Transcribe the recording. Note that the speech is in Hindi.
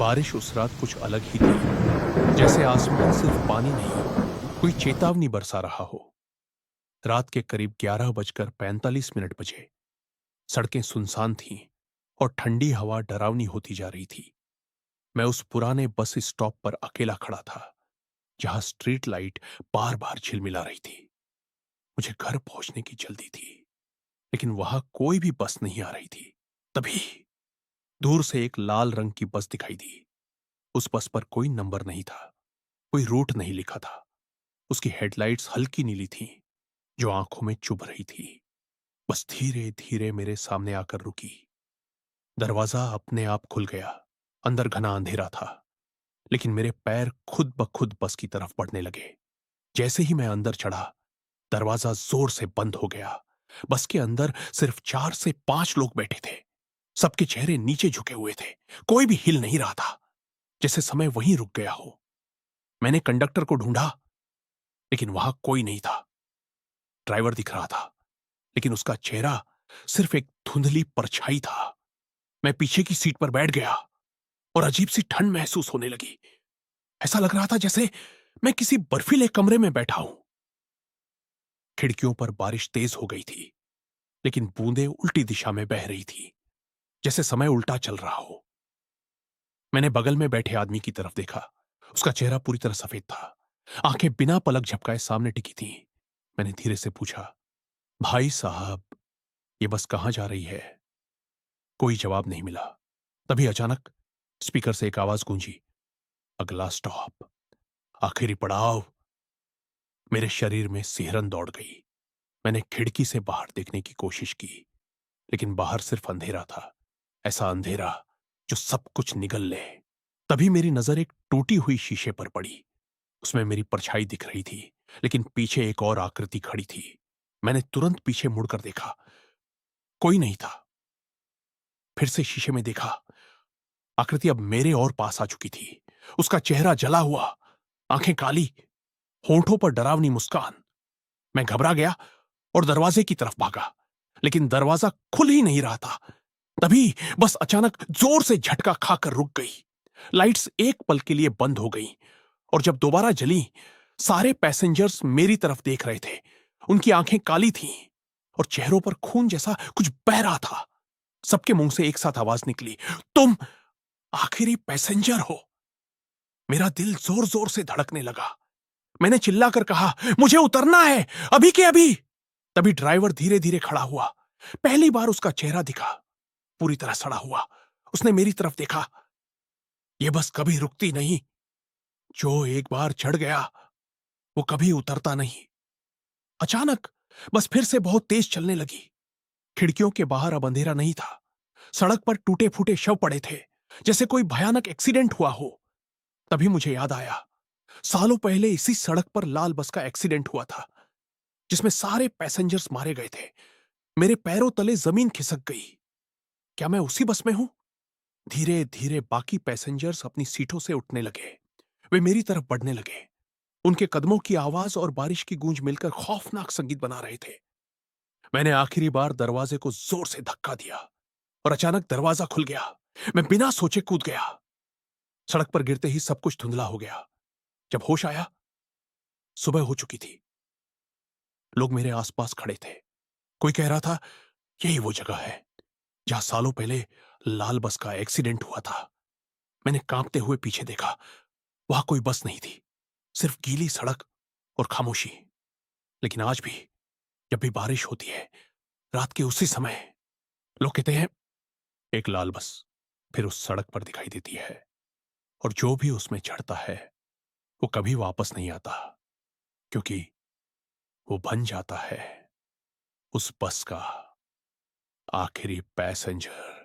बारिश उस रात कुछ अलग ही थी। जैसे आसमान सिर्फ पानी नहीं, कोई चेतावनी बरसा रहा हो। रात के करीब 11:45 बजे। सड़कें सुनसान थीं और ठंडी हवा डरावनी होती जा रही थी। मैं उस पुराने बस स्टॉप पर अकेला खड़ा था, जहां स्ट्रीट लाइट बार बार झिलमिला रही थी। मुझे घर पहुंचने की जल्दी थी, लेकिन वहां कोई भी बस नहीं आ रही थी। तभी दूर से एक लाल रंग की बस दिखाई दी। उस बस पर कोई नंबर नहीं था, कोई रूट नहीं लिखा था। उसकी हेडलाइट्स हल्की नीली थीं, जो आंखों में चुभ रही थी। बस धीरे धीरे मेरे सामने आकर रुकी। दरवाजा अपने आप खुल गया। अंदर घना अंधेरा था, लेकिन मेरे पैर खुद ब खुद बस की तरफ बढ़ने लगे। जैसे ही मैं अंदर चढ़ा, दरवाजा जोर से बंद हो गया। बस के अंदर सिर्फ 4 से 5 लोग बैठे थे। सबके चेहरे नीचे झुके हुए थे। कोई भी हिल नहीं रहा था, जैसे समय वहीं रुक गया हो। मैंने कंडक्टर को ढूंढा, लेकिन वहां कोई नहीं था। ड्राइवर दिख रहा था, लेकिन उसका चेहरा सिर्फ एक धुंधली परछाई था। मैं पीछे की सीट पर बैठ गया और अजीब सी ठंड महसूस होने लगी। ऐसा लग रहा था जैसे मैं किसी बर्फीले कमरे में बैठा हूं। खिड़कियों पर बारिश तेज हो गई थी, लेकिन बूंदें उल्टी दिशा में बह रही थी, जैसे समय उल्टा चल रहा हो। मैंने बगल में बैठे आदमी की तरफ देखा। उसका चेहरा पूरी तरह सफेद था, आंखें बिना पलक झपकाए सामने टिकी थीं। मैंने धीरे से पूछा, भाई साहब, ये बस कहां जा रही है? कोई जवाब नहीं मिला। तभी अचानक स्पीकर से एक आवाज गूंजी, अगला स्टॉप, आखिरी पड़ाव। मेरे शरीर में सिहरन दौड़ गई। मैंने खिड़की से बाहर देखने की कोशिश की, लेकिन बाहर सिर्फ अंधेरा था। ऐसा अंधेरा जो सब कुछ निगल ले। तभी मेरी नजर एक टूटी हुई शीशे पर पड़ी। उसमें मेरी परछाई दिख रही थी, लेकिन पीछे एक और आकृति खड़ी थी। मैंने तुरंत पीछे मुड़कर देखा, कोई नहीं था। फिर से शीशे में देखा। आकृति अब मेरे और पास आ चुकी थी। उसका चेहरा जला हुआ, आंखें काली, होंठों पर डरावनी मुस्कान। मैं घबरा गया और दरवाजे की तरफ भागा, लेकिन दरवाजा खुल ही नहीं रहा था। तभी बस अचानक जोर से झटका खाकर रुक गई। लाइट्स एक पल के लिए बंद हो गईं, और जब दोबारा जली, सारे पैसेंजर्स मेरी तरफ देख रहे थे। उनकी आंखें काली थीं और चेहरों पर खून जैसा कुछ बह रहा था। सबके मुंह से एक साथ आवाज निकली, तुम आखिरी पैसेंजर हो। मेरा दिल जोर जोर से धड़कने लगा। मैंने चिल्लाकर कहा, मुझे उतरना है, अभी के अभी। तभी ड्राइवर धीरे धीरे खड़ा हुआ। पहली बार उसका चेहरा दिखा, पूरी तरह सड़ा हुआ। उसने मेरी तरफ देखा। यह बस कभी रुकती नहीं। जो एक बार चढ़ गया, वो कभी उतरता नहीं। अचानक बस फिर से बहुत तेज चलने लगी। खिड़कियों के बाहर अब अंधेरा नहीं था। सड़क पर टूटे फूटे शव पड़े थे, जैसे कोई भयानक एक्सीडेंट हुआ हो। तभी मुझे याद आया, सालों पहले इसी सड़क पर लाल बस का एक्सीडेंट हुआ था, जिसमें सारे पैसेंजर्स मारे गए थे। मेरे पैरों तले जमीन खिसक गई। क्या मैं उसी बस में हूं? धीरे धीरे बाकी पैसेंजर्स अपनी सीटों से उठने लगे। वे मेरी तरफ बढ़ने लगे। उनके कदमों की आवाज और बारिश की गूंज मिलकर खौफनाक संगीत बना रहे थे। मैंने आखिरी बार दरवाजे को जोर से धक्का दिया और अचानक दरवाजा खुल गया। मैं बिना सोचे कूद गया। सड़क पर गिरते ही सब कुछ धुंधला हो गया। जब होश आया, सुबह हो चुकी थी। लोग मेरे आसपास खड़े थे। कोई कह रहा था, यही वो जगह है जहां सालों पहले लाल बस का एक्सीडेंट हुआ था। मैंने कांपते हुए पीछे देखा। वहां कोई बस नहीं थी, सिर्फ गीली सड़क और खामोशी। लेकिन आज भी जब भी बारिश होती है, रात के उसी समय, लोग कहते हैं, एक लाल बस फिर उस सड़क पर दिखाई देती है, और जो भी उसमें चढ़ता है वो कभी वापस नहीं आता, क्योंकि वो बन जाता है उस बस का आखिरी पैसेंजर।